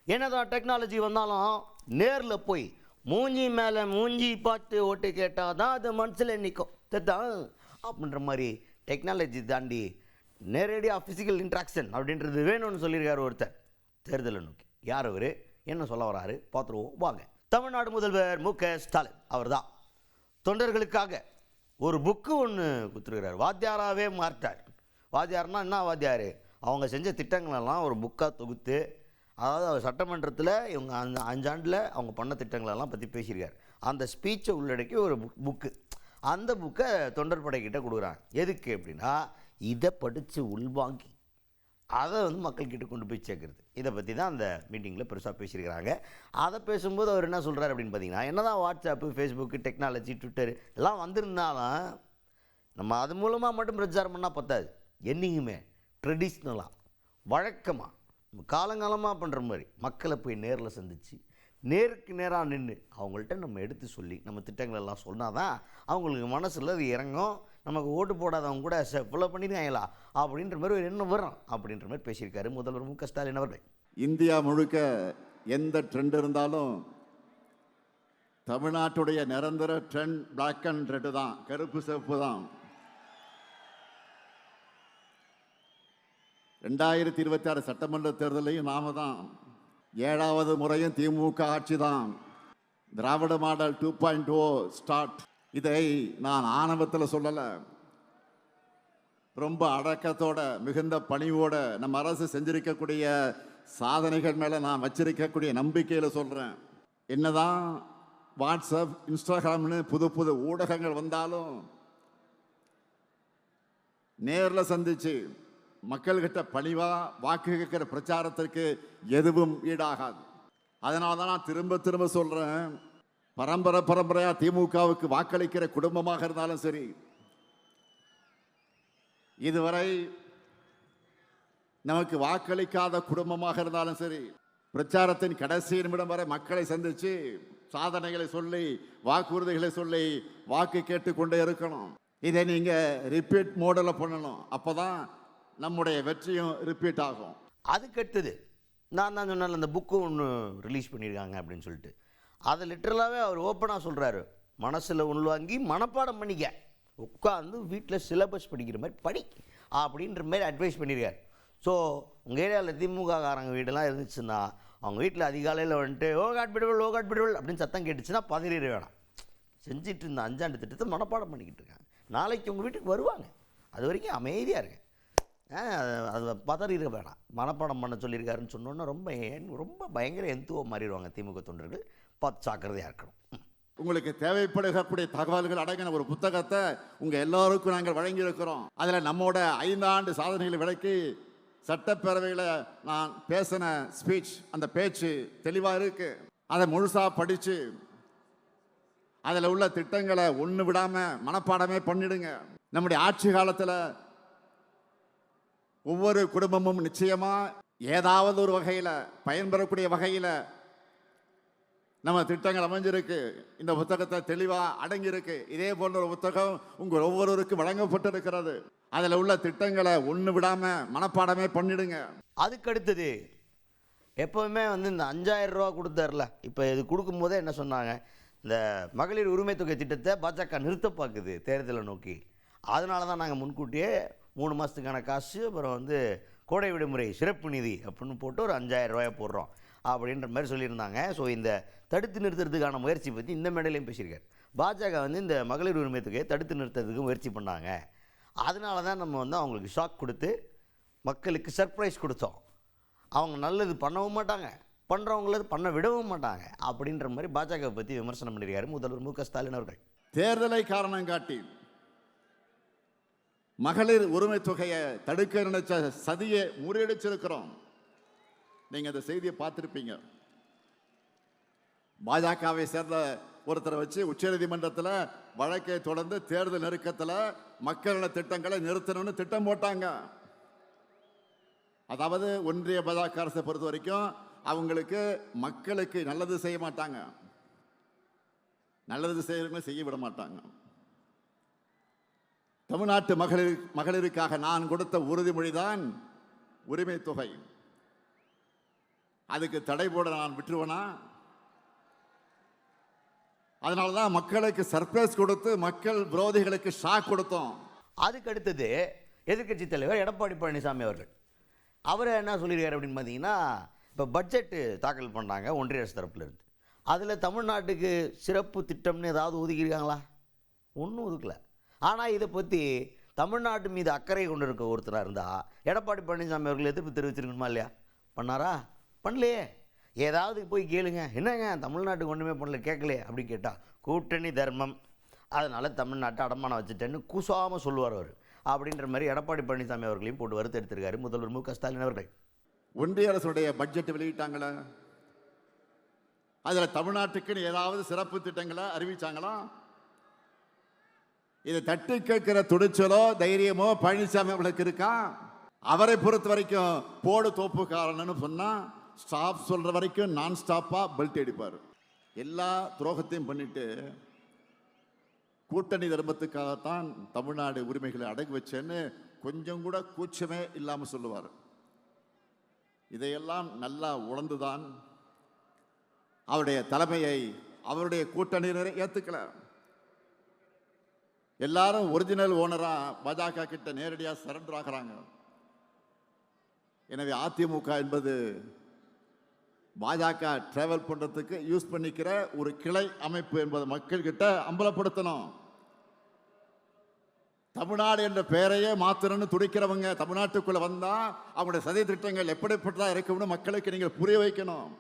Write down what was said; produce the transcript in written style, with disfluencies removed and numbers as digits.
என்னதான் டெக்னாலஜி வந்தாலும் நேரில் போய் மூஞ்சி மேலே மூஞ்சி பார்த்து ஓட்டு கேட்டால் தான் அது மனசில் நிற்கும் தான் அப்படின்ற மாதிரி டெக்னாலஜி தாண்டி நேரடியாக ஃபிசிக்கல் இன்ட்ராக்ஷன் அப்படின்றது வேணும்னு சொல்லியிருக்காரு ஒருத்தர் தேர்தலை நோக்கி. யார் அவர், என்ன சொல்ல வராரு பார்த்துருவோம் வாங்க. தமிழ்நாடு முதல்வர் மு.க. ஸ்டாலின் அவர் தான் தொண்டர்களுக்காக ஒரு புக்கு ஒன்று கொடுத்துருக்கிறார். வாத்தியாராகவே மாற்றார். வாத்தியார்னா என்ன வாத்தியார், அவங்க செஞ்ச திட்டங்களெல்லாம் ஒரு புக்காக தொகுத்து, அதாவது அவர் சட்டமன்றத்தில் இவங்க அந்த 5 ஆண்டில் அவங்க பண்ண திட்டங்களெல்லாம் பற்றி பேசியிருக்கார். அந்த ஸ்பீச்சை உள்ளடக்கி ஒரு புக்கு, அந்த புக்கை தொண்டர் படைக்கிட்ட கொடுக்குறாங்க. எதுக்கு அப்படின்னா இதை படித்து உள்வாங்கி அதை மக்கள்கிட்ட கொண்டு போய் சேர்க்குறது. இதை பற்றி தான் அந்த மீட்டிங்கில் பெருசாக பேசியிருக்கிறாங்க. அதை பேசும்போது அவர் என்ன சொல்கிறார் அப்படின்னு பார்த்தீங்கன்னா, என்ன தான் வாட்ஸ்அப்பு, ஃபேஸ்புக்கு, டெக்னாலஜி, ட்விட்டர் எல்லாம் வந்திருந்தாலும் நம்ம அது மூலமாக மட்டும் பிரச்சாரம் பண்ணால் பத்தாது. என்னைக்குமே ட்ரெடிஷ்னலாக வழக்கமாக காலங்காலமாக பண்ணுற மாதிரி மக்களை போய் நேரில் சந்தித்து நேருக்கு நேராக நின்று அவங்கள்ட்ட நம்ம எடுத்து சொல்லி நம்ம திட்டங்களெல்லாம் சொன்னால் தான் அவங்களுக்கு மனசில் அது இறங்கும். நமக்கு ஓட்டு போடாதவங்க கூட ஃபாலோ பண்ணிடுவாங்களா அப்படின்ற மாதிரி ஒரு எண்ணம் வரும் அப்படின்ற மாதிரி பேசியிருக்காரு முதல்வர் மு.க. ஸ்டாலின் அவர்கள். இந்தியா முழுக்க எந்த ட்ரெண்ட் இருந்தாலும் தமிழ்நாட்டுடைய நிரந்தர ட்ரெண்ட் பிளாக் அண்ட் ரெட்டு தான், கருப்பு சிவப்பு தான். 2026 சட்டமன்ற தேர்தலையும் நாம தான், 7வது முறையும் திமுக ஆட்சி தான். திராவிட மாடல் 2.0 ஸ்டார்ட். இதை நான் ஆணவத்தில் சொல்லலை, ரொம்ப அடக்கத்தோட மிகுந்த பணிவோட நம்ம அரசு செஞ்சிருக்கக்கூடிய சாதனைகள் மேலே நான் வச்சிருக்கக்கூடிய நம்பிக்கையில் சொல்கிறேன். என்னதான் வாட்ஸ்அப், இன்ஸ்டாகிராம்னு புது புது ஊடகங்கள் வந்தாலும் நேரில் சந்திச்சு மக்கள்கிட்ட பணிவாக வாக்கு கேட்கிற பிரச்சாரத்திற்கு எதுவும் ஈடாகாது. அதனால தான் நான் திரும்ப திரும்ப சொல்கிறேன், பரம்பரையாக திமுகவுக்கு வாக்களிக்கிற குடும்பமாக இருந்தாலும் சரி, இதுவரை நமக்கு வாக்களிக்காத குடும்பமாக இருந்தாலும் சரி, பிரச்சாரத்தின் கடைசி நிமிடம் வரை மக்களை சந்தித்து சாதனைகளை சொல்லி வாக்குறுதிகளை சொல்லி வாக்கு கேட்டுக்கொண்டே இருக்கணும். இதை நீங்கள் ரிப்பீட் மோடில் பண்ணணும். அப்போ தான் நம்முடைய வெற்றியும் ரிப்பீட் ஆகும். அதுக்கடுத்தது நான் தான் சொன்னால அந்த புக்கு ஒன்று ரிலீஸ் பண்ணியிருக்காங்க அப்படின்னு சொல்லிட்டு, அதை லிட்டரலாகவே அவர் ஓப்பனாக சொல்கிறாரு, மனசில் உள்வாங்கி மனப்பாடம் பண்ணிக்க, உட்காந்து வீட்டில் சிலபஸ் படிக்கிற மாதிரி படி அப்படின்ற மாதிரி அட்வைஸ் பண்ணியிருக்காரு. ஸோ உங்கள் ஏரியாவில் திமுககாரங்க வீடெல்லாம் இருந்துச்சுன்னா அவங்க வீட்டில் அதிகாலையில் வந்துட்டு ஓ காட் பிடுவல் அப்படின்னு சத்தம் கேட்டுச்சுன்னா பதறிட வேணாம். செஞ்சுட்டு இருந்த 5 ஆண்டு திட்டத்தை மனப்பாடம் பண்ணிக்கிட்டு இருக்காங்க. நாளைக்கு உங்கள் வீட்டுக்கு வருவாங்க, அது வரைக்கும் அமைதியாக இருக்கு. அது பதறிட வேணாம், மனப்பாடம் பண்ண சொல்லியிருக்காருன்னு சொன்னோன்னா ரொம்ப பயங்கர எந்துவம் மாறிடுவாங்க திமுக தொண்டர்கள். பார்த்து ஜாக்கிரதையாக இருக்கணும். உங்களுக்கு தேவைப்படக்கூடிய தகவல்கள் அடங்கின ஒரு புத்தகத்தை உங்கள் எல்லோருக்கும் நாங்கள் வழங்கியிருக்கிறோம். அதில் நம்மோட 5 ஆண்டு சாதனைகளை விளக்கி சட்டப்பேரவையில் நான் பேசின ஸ்பீச், அந்த பேச்சு தெளிவாக இருக்கு. அதை முழுசாக படித்து அதில் உள்ள திட்டங்களை ஒன்று விடாமல் மனப்பாடமே பண்ணிடுங்க. நம்முடைய ஆட்சி காலத்தில் ஒவ்வொரு குடும்பமும் நிச்சயமாக ஏதாவது ஒரு வகையில் பயன்பெறக்கூடிய வகையில் நம்ம திட்டங்கள் அமைஞ்சிருக்கு. இந்த புத்தகத்தை தெளிவாக அடங்கியிருக்கு. இதே போன்ற ஒரு புத்தகம் உங்கள் ஒவ்வொருவருக்கும் வழங்கப்பட்டிருக்கிறது. அதில் உள்ள திட்டங்களை ஒன்று விடாமல் மனப்பாடமே பண்ணிடுங்க. அதுக்கு அடுத்தது எப்போவுமே இந்த 5000 ரூபா கொடுத்தார்ல, இப்போ இது கொடுக்கும்போதே என்ன சொன்னாங்க, இந்த மகளிர் உரிமை தொகை திட்டத்தை பாஜக நிறுத்த பார்க்குது தேர்தலை நோக்கி. அதனால தான் நாங்கள் முன்கூட்டியே 3 மாதத்துக்கான காசு, அப்புறம் கோடை விடுமுறை சிறப்பு நிதி அப்படின்னு போட்டு ஒரு 5000 ரூபாயை போடுறோம் அப்படின்ற மாதிரி சொல்லியிருந்தாங்க. ஸோ இந்த தடுத்து நிறுத்துறதுக்கான முயற்சி பற்றி இந்த மேடையிலையும் பேசியிருக்காரு. பாஜக இந்த மகளிர் உரிமை தொகையை தடுத்து நிறுத்துறதுக்கு முயற்சி பண்ணாங்க. அதனால தான் நம்ம அவங்களுக்கு ஷாக் கொடுத்து மக்களுக்கு சர்ப்ரைஸ் கொடுத்தோம். அவங்க நல்லது பண்ணவும் மாட்டாங்க, பண்ணுறவங்களது பண்ண விடவும் மாட்டாங்க அப்படின்ற மாதிரி பாஜக பற்றி விமர்சனம் பண்ணியிருக்காரு முதல்வர் மு.க. ஸ்டாலின் அவர்கள். தேர்தலை காரணம் காட்டி மகளிர் உரிமை தொகையை தடுக்க நினைச்ச சதியை முறியடிச்சிருக்கிறோம். நீங்க அந்த செய்தியை பார்த்திருப்பீங்க. பாஜகவை சேர்ந்த ஒருத்தரை வச்சு உச்சநீதிமன்றத்தில் வழக்கை தொடர்ந்து தேர்தல் நெருக்கத்தில் மக்கள் நல திட்டங்களை நிறுத்தணும்னு திட்டம் போட்டாங்க. அதாவது ஒன்றிய பாஜக அரசை பொறுத்த வரைக்கும் அவங்களுக்கு மக்களுக்கு நல்லது செய்ய மாட்டாங்க, நல்லது செய்ய விட மாட்டாங்க. தமிழ்நாட்டு மகளிருக்காக நான் கொடுத்த உறுதிமொழிதான் உரிமை தொகை. அதுக்கு தடை போட நான் விட்டுருவேனா? அதனால தான் மக்களுக்கு சர்ப்ரைஸ் கொடுத்து மக்கள் விரோதிகளுக்கு ஷாக் கொடுத்தோம். அதுக்கு அடுத்தது எதிர்க்கட்சி தலைவர் எடப்பாடி பழனிசாமி அவர்கள் அவர் என்ன சொல்லியிருக்காரு அப்படின்னு பார்த்தீங்கன்னா, இப்போ பட்ஜெட்டு தாக்கல் பண்ணாங்க ஒன்றிய அரசு தரப்புலேருந்து. அதில் தமிழ்நாட்டுக்கு சிறப்பு திட்டம்னு ஏதாவது ஒதுக்கியிருக்காங்களா? ஒன்றும் ஒதுக்கலை. ஆனால் இதை பற்றி தமிழ்நாட்டு மீது அக்கறை கொண்டு இருக்க ஒருத்தராக இருந்தால் எடப்பாடி பழனிசாமி அவர்கள் எதிர்ப்பு தெரிவிச்சிருக்கணுமா இல்லையா? பண்ணாரா? பண்ணலையே. ஏதாவது போய் கேளுங்க, என்னங்க தமிழ்நாட்டுக்கு ஒன்றுமே பண்ணல, கேட்கலையே அப்படின்னு கேட்டால் கூட்டணி தர்மம், அதனால் தமிழ்நாட்டை அடமானம் வச்சுட்டேன்னு கூசாமல் சொல்லுவார் அவர். அப்படின்ற மாதிரி எடப்பாடி பழனிசாமி அவர்களையும் போட்டு வறுத்து எடுத்திருக்காரு முதல்வர் மு.க. ஸ்டாலின் அவர்கள். ஒன்றிய அரசுடைய பட்ஜெட் வெளியிட்டாங்களே, அதில் தமிழ்நாட்டுக்குன்னு ஏதாவது சிறப்பு திட்டங்களை அறிவிச்சாங்களா? இதை தட்டி கேட்கிற துணிச்சலோ தைரியமோ பழனிசாமி அவர்களுக்கு இருக்கா? அவரை பொறுத்த வரைக்கும் போடு தோப்புக்காரன்னு சொன்னா ஸ்டாப் சொல்ற வரைக்கும் நான் ஸ்டாப்பா பெல்ட் அடிப்பார். எல்லா துரோகத்தையும் பண்ணிட்டு கூட்டணி தர்மத்துக்காகத்தான் தமிழ்நாடு உரிமைகளை அடகு வச்சேன்னு கொஞ்சம் கூட கூச்சமே இல்லாமல் சொல்லுவார். இதையெல்லாம் நல்லா உணர்ந்துதான் அவருடைய தலைமையை அவருடைய கூட்டணியினரை ஏற்றுக்கல. எல்லாரும் ஒரிஜினல் ஓனரா பாஜக கிட்ட நேரடியாக சரண்டர் ஆகிறாங்க. எனவே அதிமுக என்பது பாஜக டிராவல் பண்றதுக்கு யூஸ் பண்ணிக்கிற ஒரு கிளை அமைப்பு என்பதை மக்கள் கிட்ட அம்பலப்படுத்தணும். தமிழ்நாடு என்ற பெயரையே மாத்திரன்னு துடிக்கிறவங்க தமிழ்நாட்டுக்குள்ள வந்தா அவங்களுடைய சதி திட்டங்கள் எப்படிப்பட்டதா இருக்கும்னு மக்களுக்கு நீங்கள் புரிய வைக்கணும்.